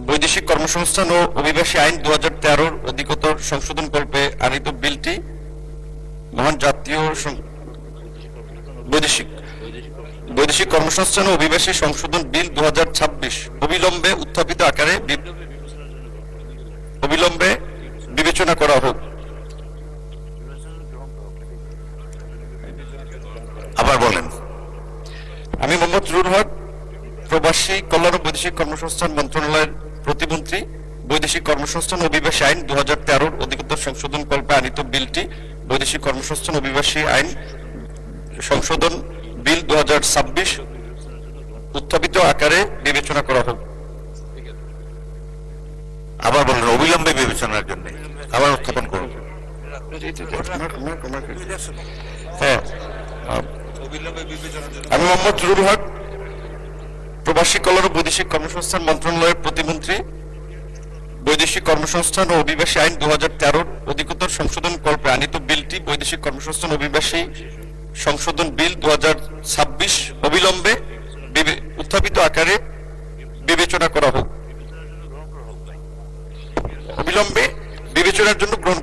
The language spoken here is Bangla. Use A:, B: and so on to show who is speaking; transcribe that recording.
A: বৈদেশিক কর্মসংস্থান ও অভিবাসী আইন 2013 অধিকতর সংশোধনকল্পে আনিত বিলটি মহান জাতীয় বৈদেশিক বৈদেশিক কর্মসংস্থান ও অভিবাসী সংশোধন বিল 2026 অবিলম্বে উত্থাপিত আকারে অবিলম্বে বিবেচনা করা হোক।
B: আবার বলেন।
A: আমি মোহাম্মদ রুহুল হক, প্রবাসী কল্যাণ ও বৈদেশিক কর্মসংস্থান মন্ত্রণালয়ের প্রতিমন্ত্রী, বৈদেশিক কর্মসংস্থান ও অভিবাসী আইন 2013 অধিকতর সংশোধনকল্পে আনিত বিলটি বৈদেশিক কর্মসংস্থান ও অভিবাসী আইন সংশোধন বিল 2026 উত্থাপিত আকারে বিবেচনা করা হোক।
B: আবার বলেন, অবিলম্বে বিবেচনার জন্য আবার উত্থাপন করুন।
A: হ্যাঁ, আমি মোহাম্মদ রুহুল হক, প্রবাসী কল্যাণ ও বৈদেশিক কর্মসংস্থান মন্ত্রণালয়ের প্রতিমন্ত্রী, বৈদেশিক কর্মসংস্থান ও অভিবাসী আইন 2013 অধিকতর সংশোধনকল্পে আনিত বিলটি বৈদেশিক কর্মসংস্থান ও অভিবাসী সংশোধন বিল 2026 অবিলম্বে উত্থাপিত আকারে বিবেচনা করা হোক। অবিলম্বে বিবেচনার জন্য গ্রহণ